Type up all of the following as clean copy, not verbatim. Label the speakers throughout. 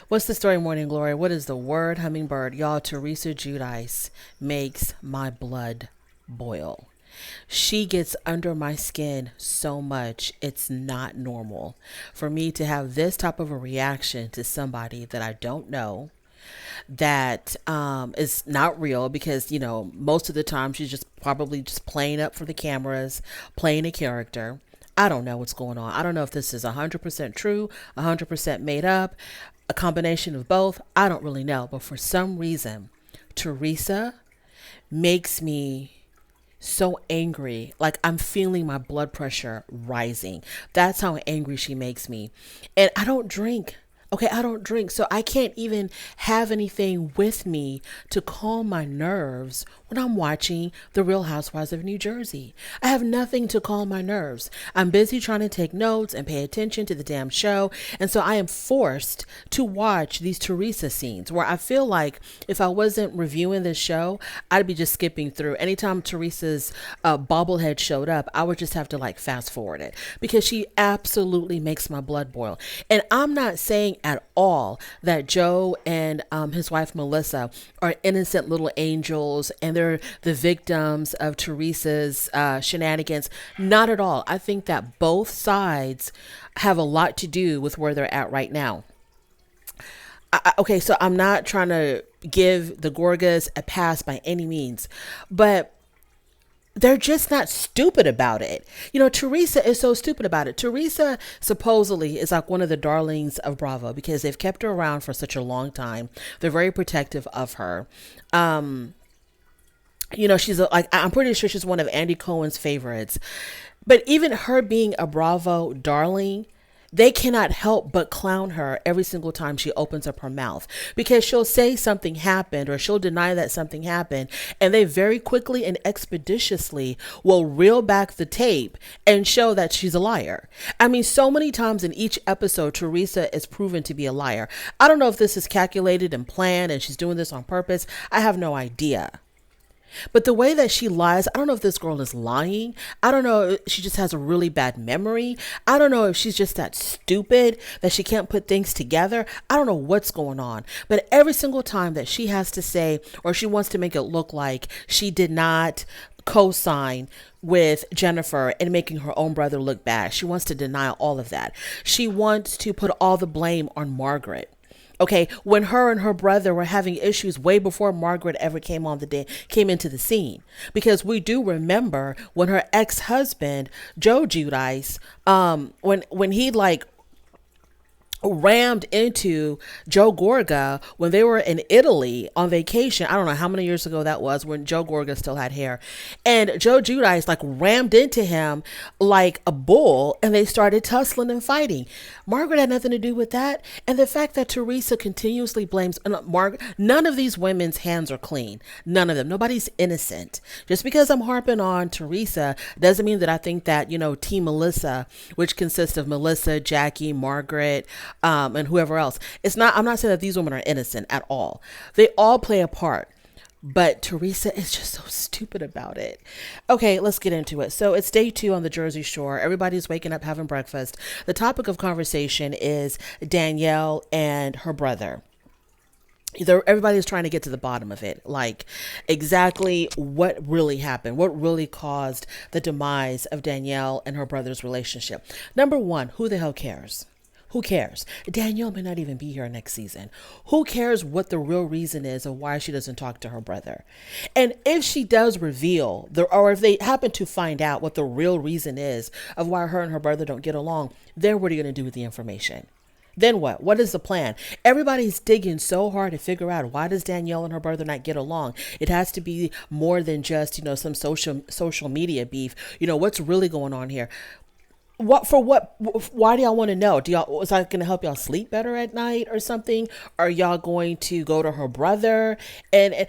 Speaker 1: What's the story, Morning Glory? What is the word, hummingbird? Y'all, Teresa Giudice makes my blood boil. She gets under my skin so much, it's not normal for me to have this type of a reaction to somebody that I don't know, that is not real, because most of the time she's just probably just playing up for the cameras, playing a character. I don't know what's going on. I don't know if this is 100% true, 100% made up, a combination of both. I don't really know. But for some reason, Teresa makes me so angry. Like, I'm feeling my blood pressure rising. That's how angry she makes me. And I don't drink. Okay, I don't drink, so I can't even have anything with me to calm my nerves when I'm watching The Real Housewives of New Jersey. I have nothing to calm my nerves. I'm busy trying to take notes and pay attention to the damn show, and so I am forced to watch these Teresa scenes where I feel like if I wasn't reviewing this show, I'd be just skipping through. Anytime Teresa's bobblehead showed up, I would just have to like fast forward it, because she absolutely makes my blood boil. And I'm not saying at all that Joe and his wife Melissa are innocent little angels and they're the victims of Teresa's shenanigans. Not at all. I think that both sides have a lot to do with where they're at right now. Okay, so I'm not trying to give the Gorgas a pass by any means, but they're just not stupid about it. Teresa is so stupid about it. Teresa supposedly is like one of the darlings of Bravo because they've kept her around for such a long time. They're very protective of her. Like, I'm pretty sure she's one of Andy Cohen's favorites. But even her being a Bravo darling, they cannot help but clown her every single time she opens up her mouth, because she'll say something happened or she'll deny that something happened, and they very quickly and expeditiously will reel back the tape and show that she's a liar. I mean, so many times in each episode, Teresa is proven to be a liar. I don't know if this is calculated and planned and she's doing this on purpose. I have no idea. But the way that she lies, I don't know if this girl is lying. I don't know if she just has a really bad memory. I don't know if she's just that stupid that she can't put things together. I don't know what's going on. But every single time that she has to say, or she wants to make it look like she did not co-sign with Jennifer and making her own brother look bad, she wants to deny all of that. She wants to put all the blame on Margaret. Okay, when her and her brother were having issues way before Margaret ever came into the scene, because we do remember when her ex-husband Joe Giudice, when he like rammed into Joe Gorga when they were in Italy on vacation. I don't know how many years ago that was, when Joe Gorga still had hair, and Joe Giudice like rammed into him like a bull, and they started tussling and fighting. Margaret had nothing to do with that. And the fact that Teresa continuously blames Margaret, none of these women's hands are clean. None of them. Nobody's innocent. Just because I'm harping on Teresa doesn't mean that I think that, Team Melissa, which consists of Melissa, Jackie, Margaret, and whoever else. I'm not saying that these women are innocent at all. They all play a part. But Teresa is just so stupid about it. Okay, let's get into it. So it's day 2 on the Jersey Shore. Everybody's waking up, having breakfast. The topic of conversation is Danielle and her brother. Everybody's trying to get to the bottom of it, like exactly what really happened, what really caused the demise of Danielle and her brother's relationship. Number one, who the hell cares? Who cares? Danielle may not even be here next season. Who cares what the real reason is of why she doesn't talk to her brother? And if she does reveal, or if they happen to find out what the real reason is of why her and her brother don't get along, then what are you going to do with the information? Then what? What is the plan? Everybody's digging so hard to figure out, why does Danielle and her brother not get along? It has to be more than just, some social media beef. What's really going on here? Why do y'all want to know? Was I going to help y'all sleep better at night or something? Are y'all going to go to her brother? And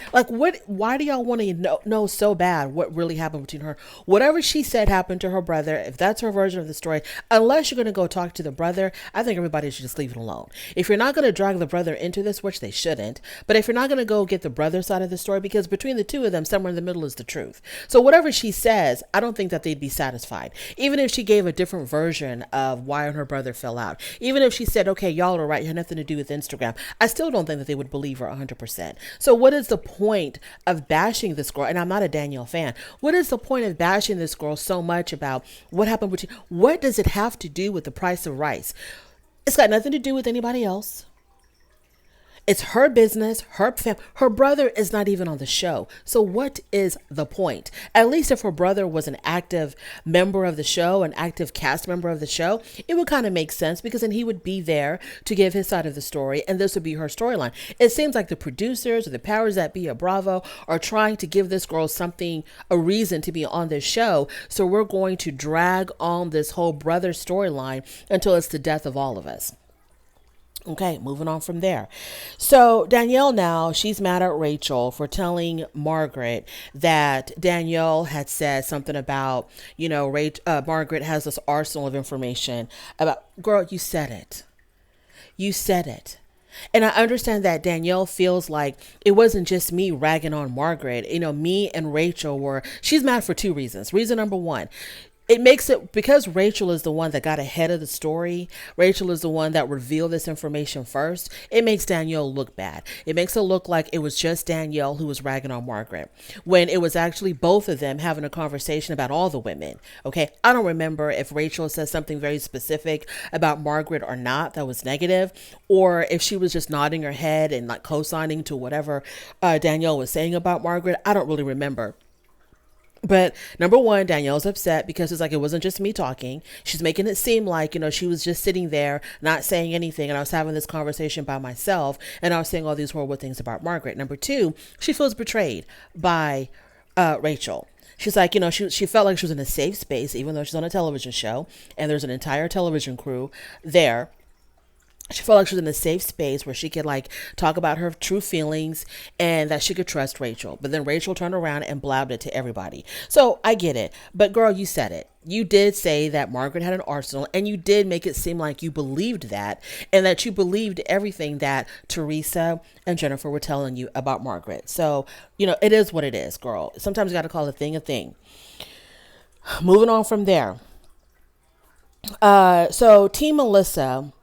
Speaker 1: why do y'all want to know so bad what really happened between her? Whatever she said happened to her brother, if that's her version of the story, unless you're going to go talk to the brother, I think everybody should just leave it alone. If you're not going to drag the brother into this, which they shouldn't, but if you're not going to go get the brother side of the story, because between the two of them, somewhere in the middle is the truth. So whatever she says, I don't think that they'd be satisfied. Even if she gave a different different version of why her and her brother fell out. Even if she said, okay, y'all are right, it had nothing to do with Instagram, I still don't think that they would believe her 100%. So what is the point of bashing this girl? And I'm not a Danielle fan. What is the point of bashing this girl so much about what happened with you? What does it have to do with the price of rice? It's got nothing to do with anybody else. It's her business, her family. Her brother is not even on the show. So what is the point? At least if her brother was an active member of the show, an active cast member of the show, it would kind of make sense, because then he would be there to give his side of the story, and this would be her storyline. It seems like the producers or the powers that be at Bravo are trying to give this girl something, a reason to be on this show. So we're going to drag on this whole brother storyline until it's the death of all of us. Okay, moving on from there. So Danielle now, she's mad at Rachel for telling Margaret that Danielle had said something about, Margaret has this arsenal of information about, girl, you said it. You said it. And I understand that Danielle feels like it wasn't just me ragging on Margaret. Me and Rachel she's mad for two reasons. Reason number one, it makes it, because Rachel is the one that got ahead of the story. Rachel is the one that revealed this information first. It makes Danielle look bad. It makes it look like it was just Danielle who was ragging on Margaret, when it was actually both of them having a conversation about all the women. Okay. I don't remember if Rachel said something very specific about Margaret or not that was negative, or if she was just nodding her head and like co-signing to whatever Danielle was saying about Margaret. I don't really remember. But number one, Danielle's upset because it's like, it wasn't just me talking. She's making it seem like, she was just sitting there not saying anything, and I was having this conversation by myself, and I was saying all these horrible things about Margaret. Number two, she feels betrayed by Rachel. She's like, she felt like she was in a safe space, even though she's on a television show and there's an entire television crew there. She felt like she was in a safe space where she could talk about her true feelings and that she could trust Rachel. But then Rachel turned around and blabbed it to everybody. So I get it. But girl, you said it. You did say that Margaret had an arsenal, and you did make it seem like you believed that, and that you believed everything that Teresa and Jennifer were telling you about Margaret. So, it is what it is, girl. Sometimes you got to call a thing a thing. Moving on from there. So Team Melissa,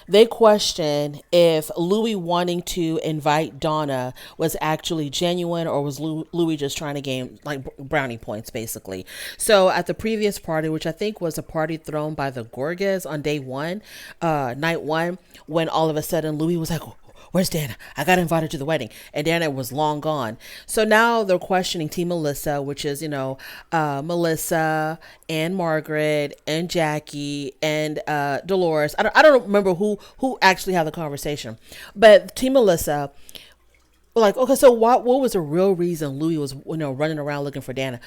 Speaker 1: they question if Louie wanting to invite Donna was actually genuine, or was Louie just trying to gain brownie points, basically. So at the previous party, which I think was a party thrown by the Gorgas on night one, when all of a sudden Louie was like, where's Dana? I got invited to the wedding. And Dana was long gone. So now they're questioning Team Melissa, which is, Melissa and Margaret and Jackie and Dolores. I don't remember who actually had the conversation. But Team Melissa, okay, so what was the real reason Louie was, running around looking for Dana?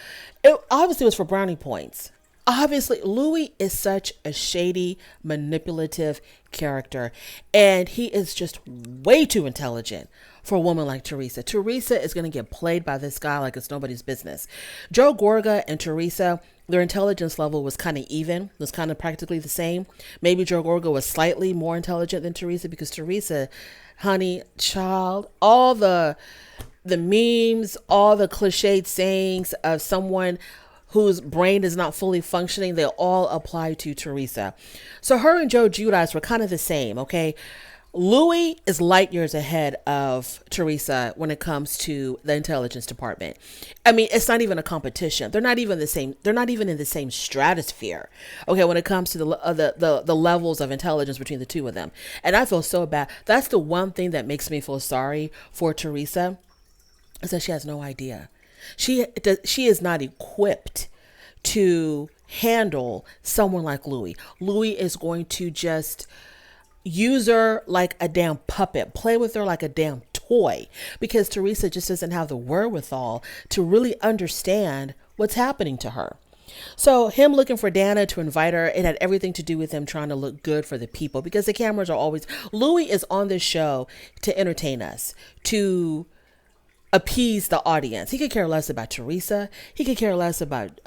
Speaker 1: It obviously was for brownie points. Obviously, Louie is such a shady, manipulative character, and he is just way too intelligent for a woman like Teresa. Teresa is going to get played by this guy like it's nobody's business. Joe Gorga and Teresa, their intelligence level was kind of even, was kind of practically the same. Maybe Joe Gorga was slightly more intelligent than Teresa, because Teresa, honey, child, all the memes, all the cliched sayings of someone whose brain is not fully functioning, they all apply to Teresa. So her and Joe Giudice were kind of the same, okay? Louie is light years ahead of Teresa when it comes to the intelligence department. I mean, it's not even a competition. They're not even the same. They're not even in the same stratosphere. Okay, when it comes to the levels of intelligence between the two of them. And I feel so bad. That's the one thing that makes me feel sorry for Teresa, is that she has no idea. She is not equipped to handle someone like Louie. Louie is going to just use her like a damn puppet, play with her like a damn toy, because Teresa just doesn't have the wherewithal to really understand what's happening to her. So him looking for Dana to invite her, it had everything to do with him trying to look good for the people, because the cameras are always, Louie is on this show to entertain us, to appease the audience. He could care less about Teresa. He could care less about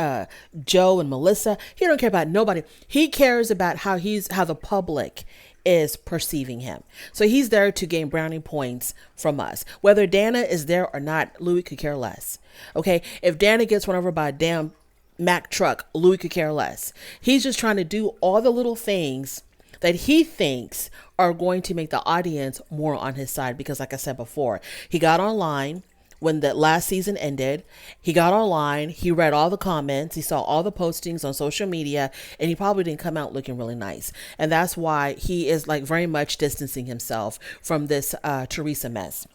Speaker 1: Joe and Melissa. He don't care about nobody. He cares about how the public is perceiving him. So he's there to gain brownie points from us. Whether Dana is there or not, Louie could care less. Okay, if Dana gets run over by a damn Mack truck, Louis could care less. He's just trying to do all the little things that he thinks are going to make the audience more on his side. Because, like I said before, he got online when the last season ended. He got online, he read all the comments, he saw all the postings on social media, and he probably didn't come out looking really nice. And that's why he is like very much distancing himself from this Teresa mess.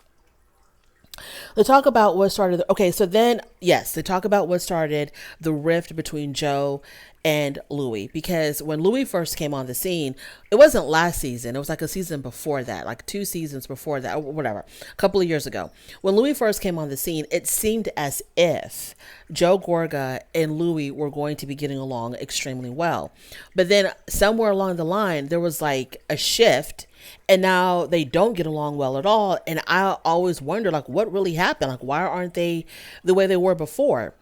Speaker 1: They talk about what started. Okay, so then, yes, they talk about what started the rift between Joe and Louie. Because when Louie first came on the scene, it wasn't last season. It was like a season before that, like 2 seasons before that, or whatever, a couple of years ago. When Louie first came on the scene, it seemed as if Joe Gorga and Louie were going to be getting along extremely well. But then somewhere along the line, there was like a shift, and now they don't get along well at all. And I always wonder, like, what really happened? Like, why aren't they the way they were before?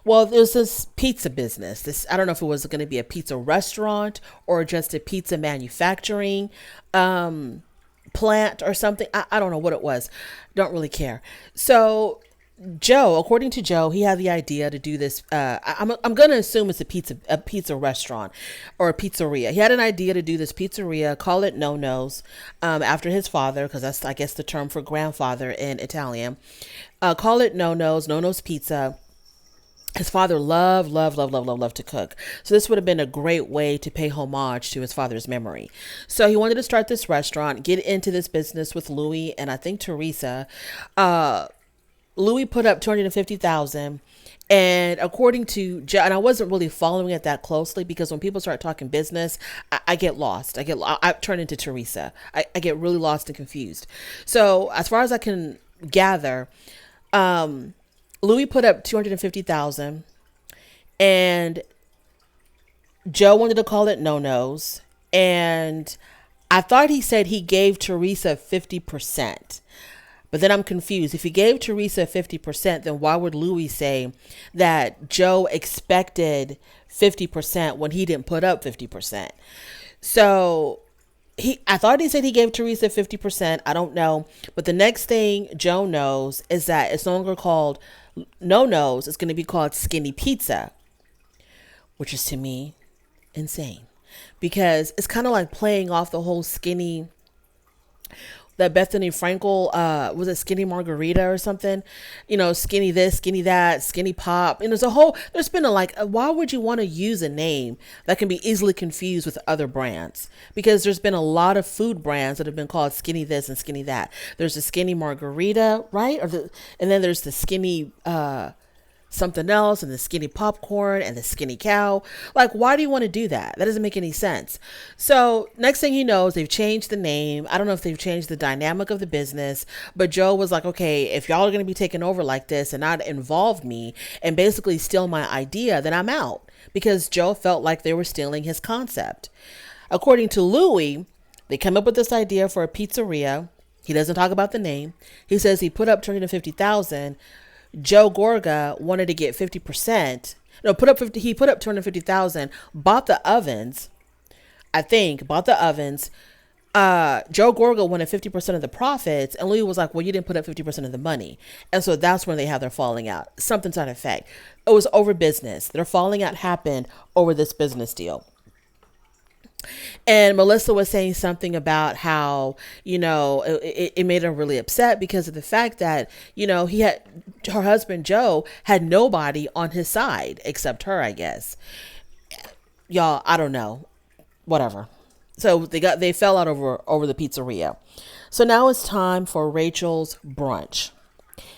Speaker 1: Well, there's this pizza business. I don't know if it was going to be a pizza restaurant or just a pizza manufacturing plant or something. I don't know what it was. Don't really care. So Joe, according to Joe, he had the idea to do this. I'm going to assume it's a pizza restaurant or a pizzeria. He had an idea to do this pizzeria, call it No-No's, after his father, because that's, I guess, the term for grandfather in Italian. Call it No-No's Pizza. His father loved to cook. So this would have been a great way to pay homage to his father's memory. So he wanted to start this restaurant, get into this business with Louie and I think Teresa. Louie put up $250,000. And according to Joe, and I wasn't really following it that closely because when people start talking business, I get lost. I turn into Teresa. I get really lost and confused. So as far as I can gather, Louie put up $250,000, and Joe wanted to call it No-No's, and I thought he said he gave Teresa 50%. But then I'm confused. If he gave Teresa 50%, then why would Louie say that Joe expected 50% when he didn't put up 50%? So I thought he said he gave Teresa 50%. I don't know. But the next thing Joe knows is that it's no longer called No-No's. It's going to be called Skinny Pizza, which is to me insane because it's kind of like playing off the whole skinny, that Bethany Frankel, was it Skinny Margarita or something? You know, skinny this, skinny that, skinny pop. And there's been why would you want to use a name that can be easily confused with other brands? Because there's been a lot of food brands that have been called skinny this and skinny that. There's the Skinny Margarita, right? And then there's the skinny, something else, and the skinny popcorn and the skinny cow. Like, why do you want to do that? That doesn't make any sense. So next thing he knows, they've changed the name. I don't know if they've changed the dynamic of the business, but Joe was like, okay, if y'all are going to be taking over like this and not involve me and basically steal my idea, then I'm out, because Joe felt like they were stealing his concept. According to Louie, they come up with this idea for a pizzeria. He doesn't talk about the name. He says he put up $250,000. Joe Gorga wanted to get 50%. No, he put up $250,000, bought the ovens. I think bought the ovens. Joe Gorga wanted 50% of the profits, and Louie was like, well, you didn't put up 50% of the money. And so that's when they had their falling out. Something to that effect. It was over business. Their falling out happened over this business deal. And Melissa was saying something about how, it made her really upset because of the fact that, her husband, Joe, had nobody on his side except her, I guess. Y'all, I don't know. Whatever. So they fell out over the pizzeria. So now it's time for Rachel's brunch.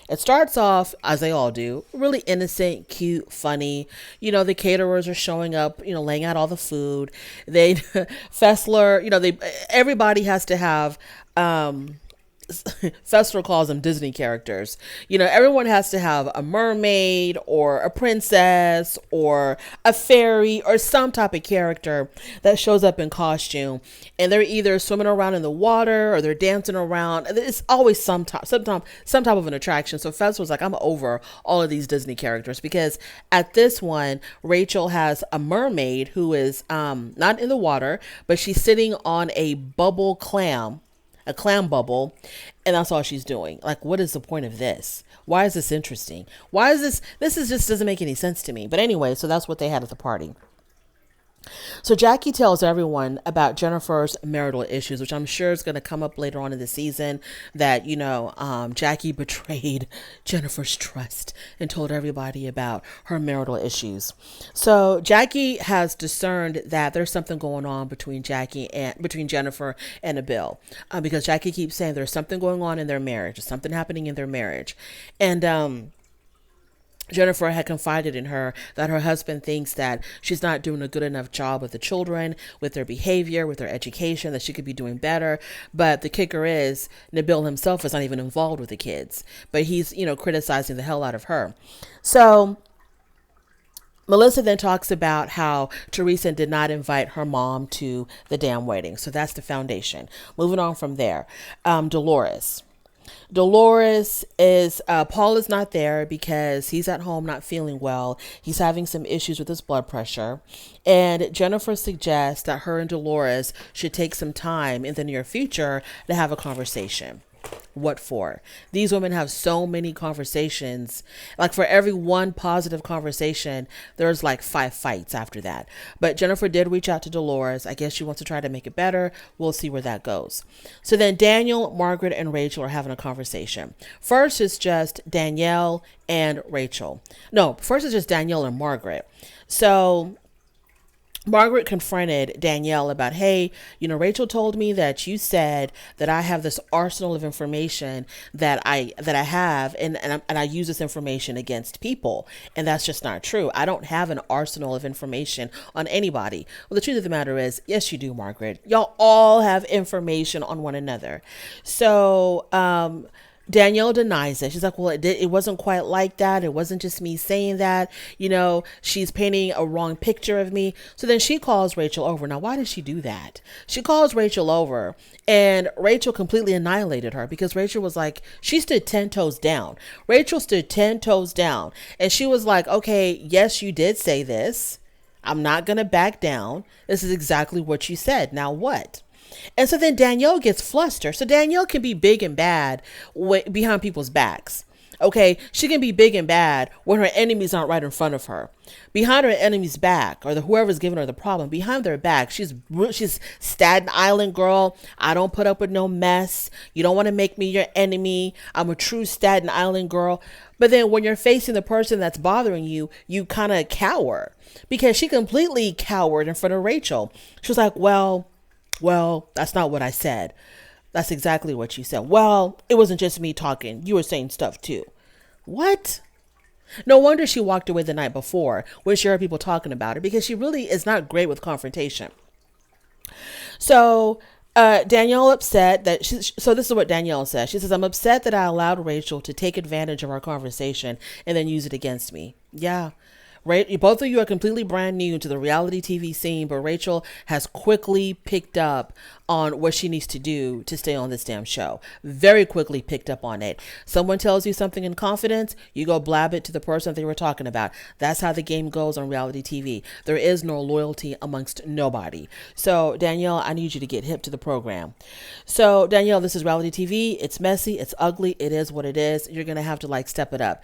Speaker 1: It starts off, as they all do, really innocent, cute, funny. The caterers are showing up, laying out all the food. Fessler, everybody has to have, Fessler calls them Disney characters. Everyone has to have a mermaid or a princess or a fairy or some type of character that shows up in costume, and they're either swimming around in the water or they're dancing around. It's always some type of an attraction. So Fessler was like, I'm over all of these Disney characters, because at this one, Rachel has a mermaid who is not in the water, but she's sitting on a bubble clam. a clam bubble, and that's all she's doing. Like, what is the point of this? Why is this interesting? Why is this? This is just doesn't make any sense to me. But anyway, so that's what they had at the party. So Jackie tells everyone about Jennifer's marital issues, which I'm sure is going to come up later on in the season, that, Jackie betrayed Jennifer's trust and told everybody about her marital issues. So Jackie has discerned that there's something going on between Jennifer and Bill, because Jackie keeps saying there's something going on in their marriage, something happening in their marriage. And, Jennifer had confided in her that her husband thinks that she's not doing a good enough job with the children, with their behavior, with their education, that she could be doing better. But the kicker is, Nabil himself is not even involved with the kids, but he's, criticizing the hell out of her. So Melissa then talks about how Teresa did not invite her mom to the damn wedding. So that's the foundation. Moving on from there, Dolores is, Paul is not there because he's at home not feeling well. He's having some issues with his blood pressure. And Jennifer suggests that her and Dolores should take some time in the near future to have a conversation. What for? These women have so many conversations. Like, for every one positive conversation, there's like 5 fights after that. But Jennifer did reach out to Dolores. I guess she wants to try to make it better. We'll see where that goes. So then Daniel, Margaret, and Rachel are having a conversation. First is just Danielle and Rachel. No, first is just Danielle and Margaret. So Margaret confronted Danielle about, hey, Rachel told me that you said that I have this arsenal of information that I have, and I use this information against people, and that's just not true. I don't have an arsenal of information on anybody. Well, the truth of the matter is, yes, you do, Margaret. Y'all all have information on one another. So, Danielle denies it. She's like, well, it wasn't quite like that. It wasn't just me saying that. She's painting a wrong picture of me. So then she calls Rachel over. Now, why did she do that? She calls Rachel over, and Rachel completely annihilated her because Rachel was like, she stood 10 toes down. Rachel stood 10 toes down. And she was like, okay, yes, you did say this. I'm not going to back down. This is exactly what you said. Now what? And so then Danielle gets flustered. So Danielle can be big and bad behind people's backs. Okay, she can be big and bad when her enemies aren't right in front of her. Behind her enemy's back, or whoever's giving her the problem, behind their back, she's Staten Island girl. I don't put up with no mess. You don't want to make me your enemy. I'm a true Staten Island girl. But then when you're facing the person that's bothering you, you kind of cower, because she completely cowered in front of Rachel. She was like, well, that's not what I said. That's exactly what you said. Well, it wasn't just me talking. You were saying stuff too. What? No wonder she walked away the night before when she heard people talking about her, because she really is not great with confrontation. So Danielle upset that so this is what Danielle says. She says, I'm upset that I allowed Rachel to take advantage of our conversation and then use it against me. Yeah. Right, both of you are completely brand new to the reality TV scene, but Rachel has quickly picked up on what she needs to do to stay on this damn show. Very quickly picked up on it. Someone tells you something in confidence, you go blab it to the person they were talking about. That's how the game goes on reality TV. There is no loyalty amongst nobody. So Danielle, I need you to get hip to the program. So Danielle, this is reality TV. It's messy. It's ugly. It is what it is. You're going to have to step it up.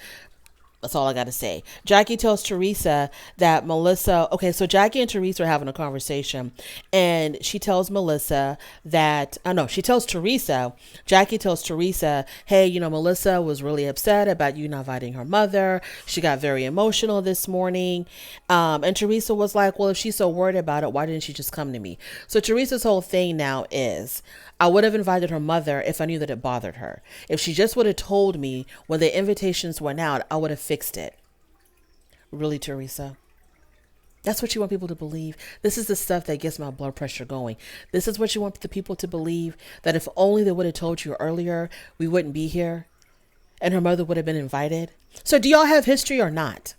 Speaker 1: That's all I got to say. Jackie tells Teresa that Melissa, okay, so Jackie and Teresa are having a conversation, and she tells Melissa that, she tells Teresa, Jackie tells Teresa, hey, Melissa was really upset about you not inviting her mother. She got very emotional this morning. And Teresa was like, well, if she's so worried about it, why didn't she just come to me? So Teresa's whole thing now is, I would have invited her mother if I knew that it bothered her. If she just would have told me when the invitations went out, I would have fixed it. Really, Teresa? That's what you want people to believe? This is the stuff that gets my blood pressure going. This is what you want the people to believe? That if only they would have told you earlier, we wouldn't be here and her mother would have been invited? So do y'all have history or not?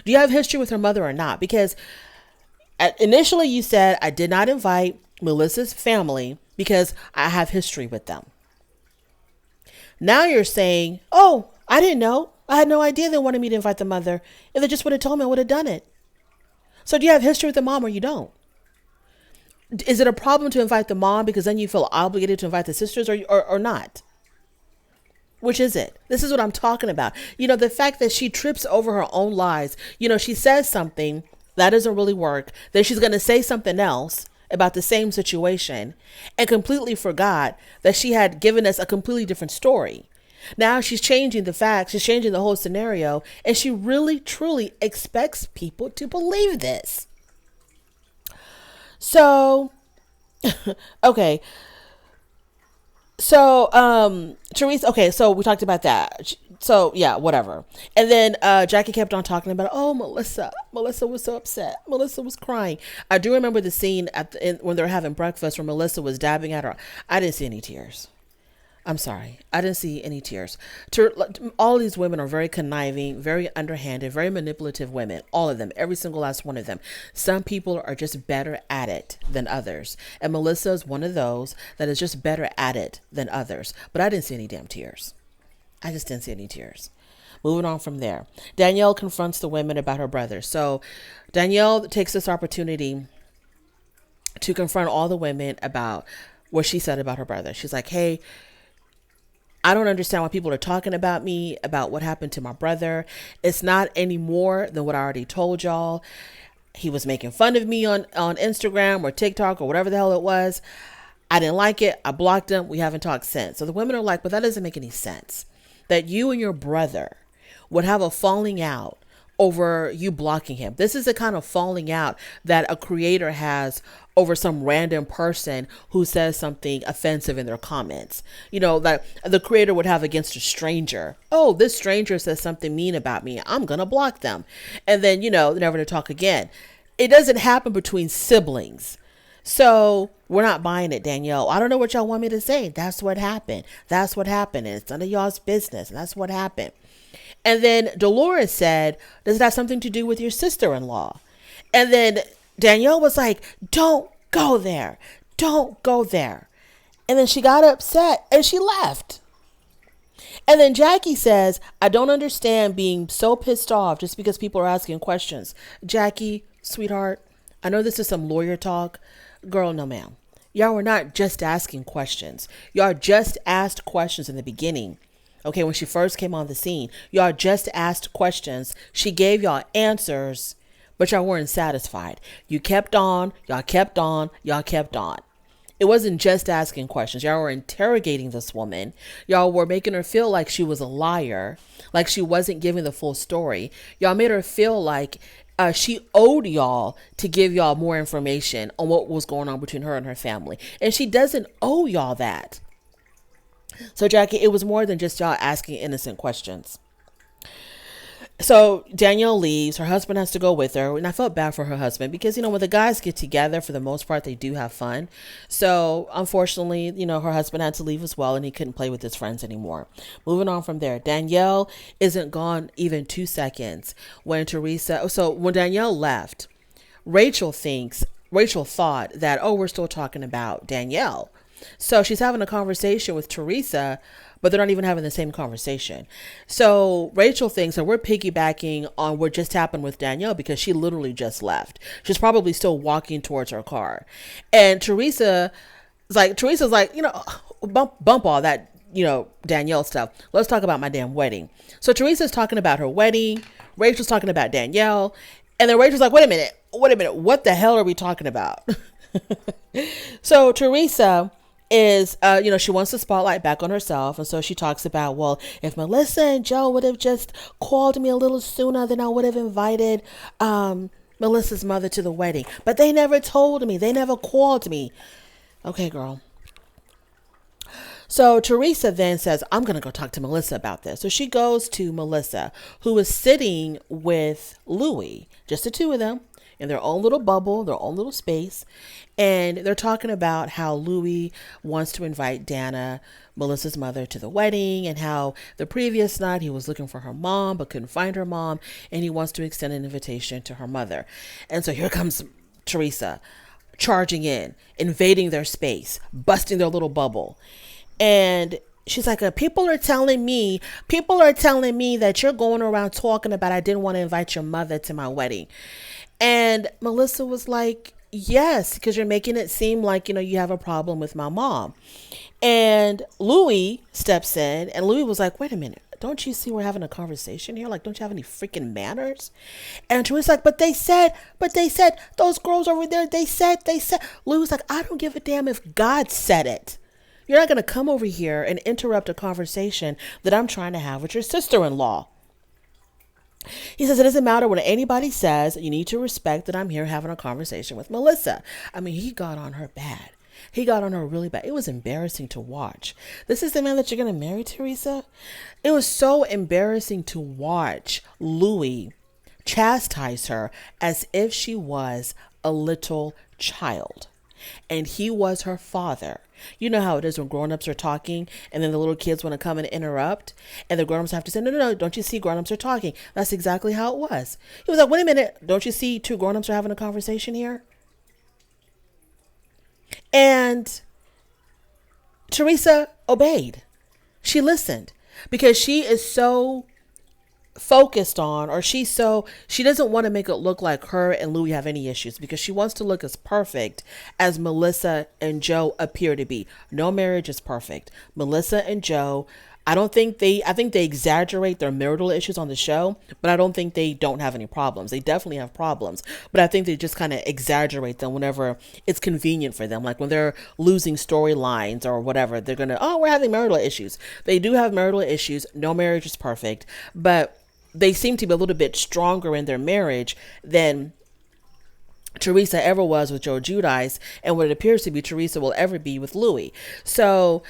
Speaker 1: Do you have history with her mother or not? Because initially you said, I did not invite Melissa's family because I have history with them. Now you're saying, oh, I didn't know. I had no idea they wanted me to invite the mother. If they just would have told me, I would have done it. So do you have history with the mom or you don't? Is it a problem to invite the mom because then you feel obligated to invite the sisters, or not? Which is it? This is what I'm talking about. The fact that she trips over her own lies. She says something that doesn't really work. Then she's going to say something else about the same situation and completely forgot that she had given us a completely different story. Now she's changing the facts. She's changing the whole scenario. And she really, truly expects people to believe this. So, okay. So, Teresa, okay, so we talked about that. So, yeah, whatever. And then Jackie kept on talking about, oh, Melissa. Melissa was so upset. Melissa was crying. I do remember the scene when they were having breakfast where Melissa was dabbing at her. I didn't see any tears. I'm sorry. I didn't see any tears. All these women are very conniving, very underhanded, very manipulative women. All of them. Every single last one of them. Some people are just better at it than others. And Melissa is one of those that is just better at it than others. But I didn't see any damn tears. I just didn't see any tears. Moving on from there. Danielle confronts the women about her brother. So Danielle takes this opportunity to confront all the women about what she said about her brother. She's like, hey, I don't understand why people are talking about me, about what happened to my brother. It's not any more than what I already told y'all. He was making fun of me on Instagram or TikTok or whatever the hell it was. I didn't like it. I blocked him. We haven't talked since. So the women are like, but that doesn't make any sense. That you and your brother would have a falling out over you blocking him. This is the kind of falling out that a creator has over some random person who says something offensive in their comments. That the creator would have against a stranger. Oh, this stranger says something mean about me. I'm going to block them. And then, never to talk again. It doesn't happen between siblings. So we're not buying it, Danielle. I don't know what y'all want me to say. That's what happened. That's what happened. And it's none of y'all's business. And that's what happened. And then Dolores said, does it have something to do with your sister-in-law? And then Danielle was like, don't go there. Don't go there. And then she got upset and she left. And then Jackie says, I don't understand being so pissed off just because people are asking questions. Jackie, sweetheart, I know this is some lawyer talk. Girl, no ma'am. Y'all were not just asking questions. Y'all just asked questions in the beginning. Okay, when she first came on the scene, y'all just asked questions. She gave y'all answers, but y'all weren't satisfied. You kept on, y'all kept on, y'all kept on. It wasn't just asking questions. Y'all were interrogating this woman. Y'all were making her feel like she was a liar, like she wasn't giving the full story. Y'all made her feel like she owed y'all to give y'all more information on what was going on between her and her family. And she doesn't owe y'all that. So Jackie, it was more than just y'all asking innocent questions. So Danielle leaves. Her husband has to go with her. And I felt bad for her husband because, when the guys get together, for the most part, they do have fun. So unfortunately, her husband had to leave as well and he couldn't play with his friends anymore. Moving on from there. Danielle isn't gone even 2 seconds when when Danielle left, Rachel thought that, oh, we're still talking about Danielle. So she's having a conversation with Teresa, but they're not even having the same conversation. So Rachel thinks that we're piggybacking on what just happened with Danielle because she literally just left. She's probably still walking towards her car. And Teresa's like, bump all that, Danielle stuff. Let's talk about my damn wedding. So Teresa's talking about her wedding. Rachel's talking about Danielle. And then Rachel's like, wait a minute. What the hell are we talking about? So Teresa is, she wants the spotlight back on herself. And so she talks about, well, if Melissa and Joe would have just called me a little sooner, then I would have invited Melissa's mother to the wedding. But they never told me. They never called me. Okay, girl. So Teresa then says, I'm going to go talk to Melissa about this. So she goes to Melissa, who is sitting with Louie, just the two of them, in their own little bubble, their own little space. And they're talking about how Louie wants to invite Dana, Melissa's mother, to the wedding, and how the previous night he was looking for her mom but couldn't find her mom, and he wants to extend an invitation to her mother. And so here comes Teresa charging in, invading their space, busting their little bubble. And she's like, people are telling me that you're going around talking about I didn't want to invite your mother to my wedding. And Melissa was like, Yes, because you're making it seem like, you have a problem with my mom. And Louie steps in, and Louie was like, wait a minute. Don't you see we're having a conversation here? Like, don't you have any freaking manners? And Teresa's like, but they said, those girls over there, they said. Louie was like, I don't give a damn if God said it. You're not going to come over here and interrupt a conversation that I'm trying to have with your sister-in-law. He says, it doesn't matter what anybody says. You need to respect that I'm here having a conversation with Melissa. I mean, he got on her bad. He got on her really bad. It was embarrassing to watch. This is the man that you're going to marry, Teresa? It was so embarrassing to watch Louie chastise her as if she was a little child. And he was her father. You know how it is when grown-ups are talking and then the little kids want to come and interrupt and the grown-ups have to say, no, don't you see grown-ups are talking? That's exactly how it was. He was like, wait a minute, don't you see two grown-ups are having a conversation here? And Teresa obeyed. She listened because she is so focused on, or she doesn't want to make it look like her and Louie have any issues because she wants to look as perfect as Melissa and Joe appear to be. No marriage is perfect. Melissa and Joe, I think they exaggerate their marital issues on the show, but I don't think they don't have any problems. They definitely have problems, but I think they just kind of exaggerate them whenever it's convenient for them. Like when they're losing storylines or whatever, they're going to, oh, we're having marital issues. They do have marital issues. No marriage is perfect, but they seem to be a little bit stronger in their marriage than Teresa ever was with Joe Giudice, and what it appears to be Teresa will ever be with Louie. So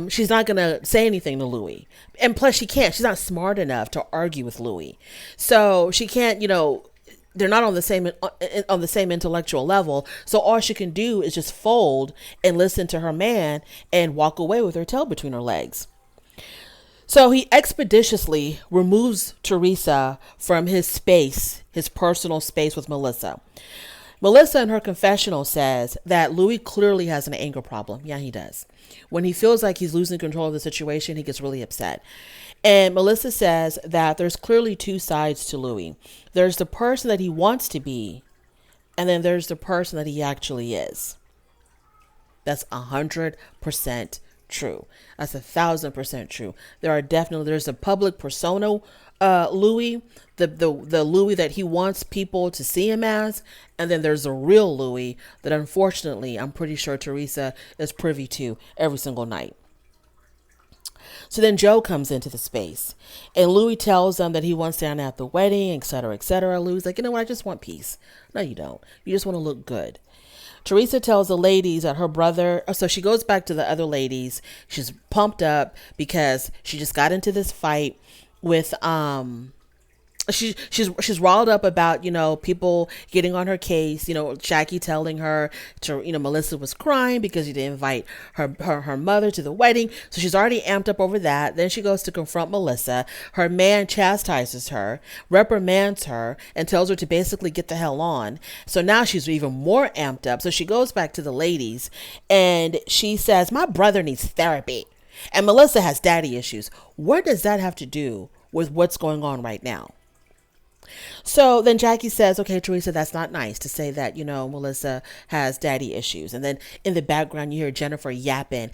Speaker 1: she's not going to say anything to Louie. And plus she can't. She's not smart enough to argue with Louie. So she can't, they're not on the same intellectual level. So all she can do is just fold and listen to her man and walk away with her tail between her legs. So he expeditiously removes Teresa from his space, his personal space with Melissa. Melissa in her confessional says that Louie clearly has an anger problem. Yeah, he does. When he feels like he's losing control of the situation, he gets really upset. And Melissa says that there's clearly two sides to Louie. There's the person that he wants to be, and then there's the person that he actually is. That's 100% true. That's 1,000% true. There's a public persona, Louie, the Louie that he wants people to see him as, and then there's a real Louie that unfortunately I'm pretty sure Teresa is privy to every single night. So then Joe comes into the space and Louie tells them that he wants Diana at the wedding, etc., etc. Louie's like, you know what? I just want peace. No, you don't. You just want to look good. Teresa tells the ladies that her brother, so she goes back to the other ladies. She's pumped up because she just got into this fight with, she's riled up about, people getting on her case, Jackie telling her to, Melissa was crying because she didn't invite her mother to the wedding. So she's already amped up over that. Then she goes to confront Melissa. Her man chastises her, reprimands her, and tells her to basically get the hell on. So now she's even more amped up. So she goes back to the ladies and she says, my brother needs therapy and Melissa has daddy issues. What does that have to do with what's going on right now? So then Jackie says, okay, Teresa, that's not nice to say that, Melissa has daddy issues. And then in the background, you hear Jennifer yapping.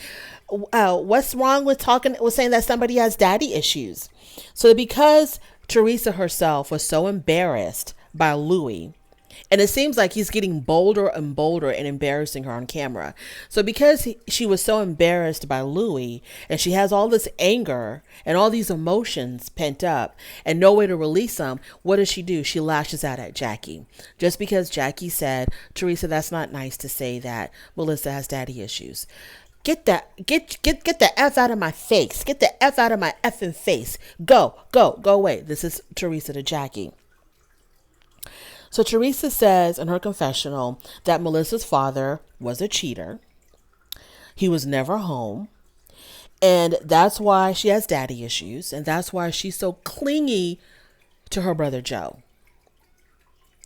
Speaker 1: What's wrong with saying that somebody has daddy issues? So because Teresa herself was so embarrassed by Louie, and it seems like he's getting bolder and bolder and embarrassing her on camera. So because she was so embarrassed by Louie and she has all this anger and all these emotions pent up and no way to release them, what does she do? She lashes out at Jackie. Just because Jackie said, Teresa, that's not nice to say that Melissa has daddy issues. Get the F out of my face. Get the F out of my effing face. Go away. This is Teresa to Jackie. So Teresa says in her confessional that Melissa's father was a cheater. He was never home. And that's why she has daddy issues. And that's why she's so clingy to her brother Joe.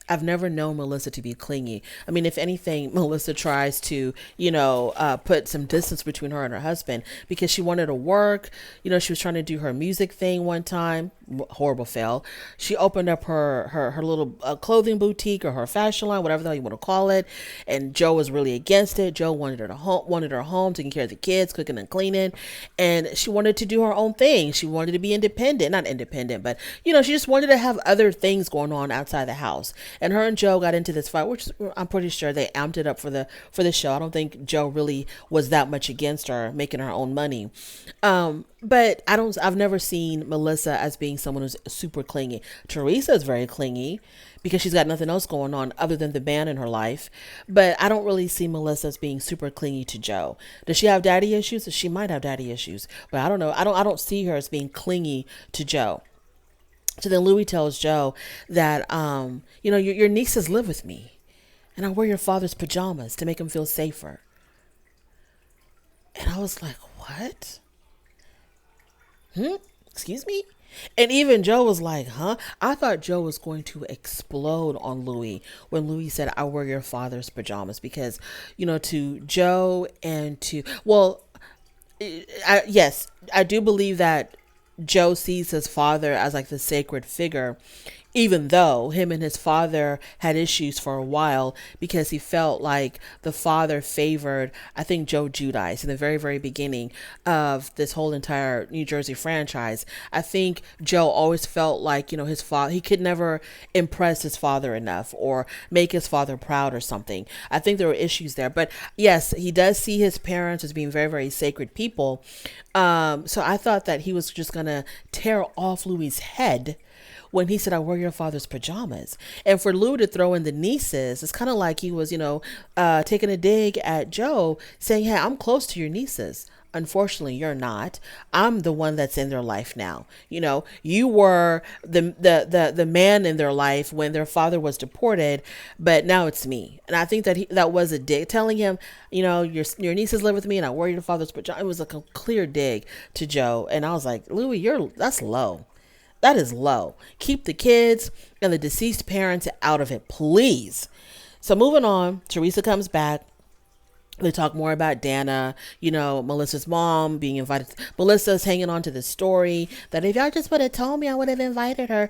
Speaker 1: I've never known Melissa to be clingy. I mean, if anything, Melissa tries to, put some distance between her and her husband because she wanted to work. She was trying to do her music thing one time. horrible fail. She opened up her little clothing boutique or her fashion line, whatever the hell you want to call it. And Joe was really against it. Joe wanted her home, taking care of the kids, cooking and cleaning, and she wanted to do her own thing. She wanted to be independent, not independent, but she just wanted to have other things going on outside the house. And her and Joe got into this fight, which I'm pretty sure they amped it up for the show. I don't think Joe really was that much against her making her own money. But I've never seen Melissa as being someone who's super clingy. Teresa is very clingy because she's got nothing else going on other than the band in her life. But I don't really see Melissa as being super clingy to Joe. Does she have daddy issues? She might have daddy issues, but I don't know. I don't see her as being clingy to Joe. So then Louie tells Joe that, your nieces live with me and I wear your father's pajamas to make him feel safer. And I was like, what? Excuse me? And even Joe was like, huh? I thought Joe was going to explode on Louie when Louie said, I wear your father's pajamas. Because, to Joe and yes, I do believe that Joe sees his father as like the sacred figure, even though him and his father had issues for a while because he felt like the father favored, I think, Joe Giudice in the very, very beginning of this whole entire New Jersey franchise. I think Joe always felt like, his father, he could never impress his father enough or make his father proud or something. I think there were issues there. But yes, he does see his parents as being very, very sacred people. So I thought that he was just going to tear off Louie's head when he said, I wear your father's pajamas. And for Lou to throw in the nieces, it's kind of like he was, taking a dig at Joe, saying, hey, I'm close to your nieces. Unfortunately, you're not. I'm the one that's in their life now. You were the man in their life when their father was deported, but now it's me. And I think that that was a dig, telling him, your nieces live with me and I wear your father's pajamas. It was a clear dig to Joe. And I was like, Louie, that's low. That is low. Keep the kids and the deceased parents out of it, please. So moving on, Teresa comes back. They talk more about Dana, Melissa's mom being invited. Melissa's hanging on to the story that if y'all just would have told me, I would have invited her.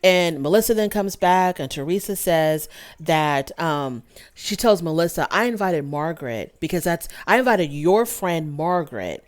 Speaker 1: And Melissa then comes back and Teresa says that she tells Melissa, I invited Margaret because I invited your friend Margaret,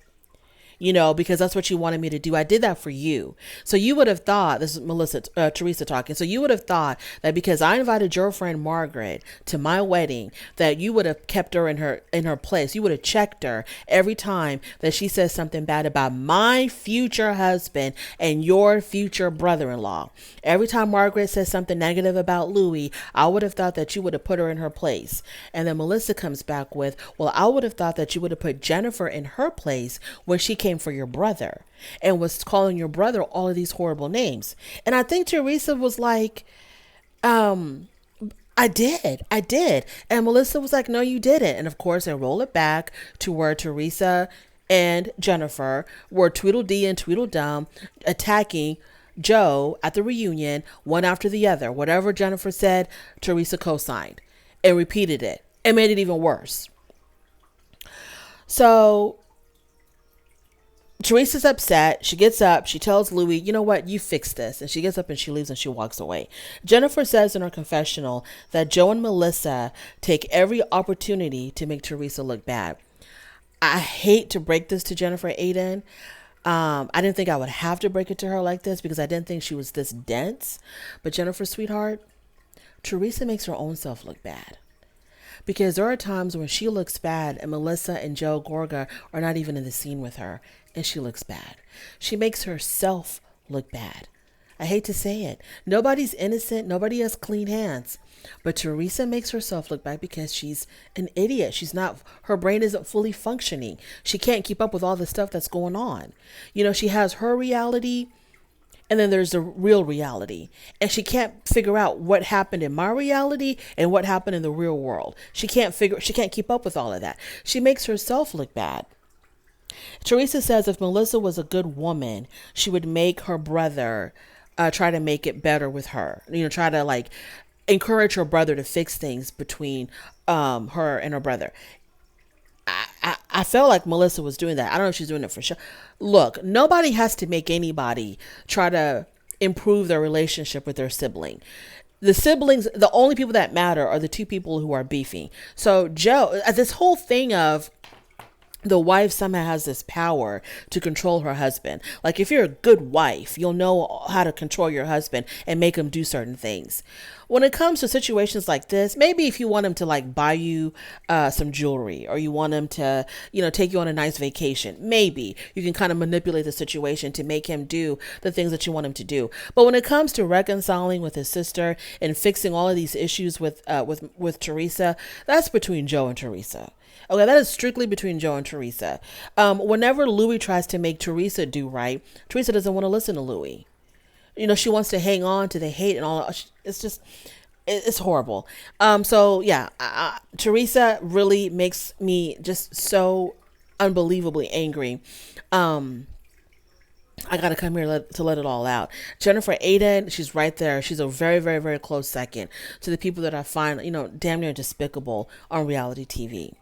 Speaker 1: because that's what you wanted me to do. I did that for you. So you would have thought, this is Teresa talking. So you would have thought that because I invited your friend Margaret to my wedding, that you would have kept her in her place. You would have checked her every time that she says something bad about my future husband and your future brother-in-law. Every time Margaret says something negative about Louie, I would have thought that you would have put her in her place. And then Melissa comes back with, well, I would have thought that you would have put Jennifer in her place when she came for your brother and was calling your brother all of these horrible names. And I think Teresa was like, I did. And Melissa was like, no, you didn't. And of course, they roll it back to where Teresa and Jennifer were Tweedledee and Tweedledum attacking Joe at the reunion, one after the other. Whatever Jennifer said, Teresa co-signed and repeated it and made it even worse. So Teresa's upset. She gets up. She tells Louie, you know what? You fix this. And she gets up and she leaves and she walks away. Jennifer says in her confessional that Joe and Melissa take every opportunity to make Teresa look bad. I hate to break this to Jennifer Aiden. I didn't think I would have to break it to her like this because I didn't think she was this dense. But Jennifer, sweetheart, Teresa makes her own self look bad. Because there are times when she looks bad and Melissa and Joe Gorga are not even in the scene with her and she looks bad. She makes herself look bad. I hate to say it. Nobody's innocent. Nobody has clean hands. But Teresa makes herself look bad because she's an idiot. Her brain isn't fully functioning. She can't keep up with all the stuff that's going on. She has her reality and then there's the real reality. And she can't figure out what happened in my reality and what happened in the real world. She can't keep up with all of that. She makes herself look bad. Teresa says if Melissa was a good woman, she would make her brother try to make it better with her. Try to encourage her brother to fix things between her and her brother. I felt like Melissa was doing that. I don't know if she's doing it for sure. Look, nobody has to make anybody try to improve their relationship with their sibling. The siblings, the only people that matter are the two people who are beefing. So Joe, this whole thing of the wife somehow has this power to control her husband. Like, if you're a good wife, you'll know how to control your husband and make him do certain things. When it comes to situations like this, maybe if you want him to like buy you some jewelry, or you want him to, take you on a nice vacation, maybe you can kind of manipulate the situation to make him do the things that you want him to do. But when it comes to reconciling with his sister and fixing all of these issues with Teresa, that's between Joe and Teresa. Okay, that is strictly between Joe and Teresa. Whenever Louie tries to make Teresa do right, Teresa doesn't want to listen to Louie. She wants to hang on to the hate and all. It's just, it's horrible. So yeah, Teresa really makes me just so unbelievably angry. I got to come here to let it all out. Jennifer Aiden, she's right there. She's a very, very, very close second to the people that I find, damn near despicable on reality TV.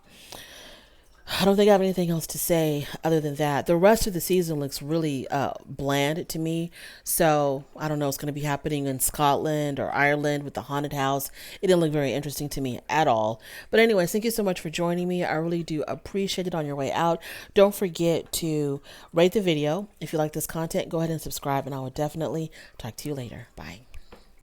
Speaker 1: I don't think I have anything else to say other than that. The rest of the season looks really bland to me. So I don't know what's going to be happening in Scotland or Ireland with the haunted house. It didn't look very interesting to me at all. But anyways, thank you so much for joining me. I really do appreciate it on your way out. Don't forget to rate the video. If you like this content, go ahead and subscribe, and I will definitely talk to you later. Bye.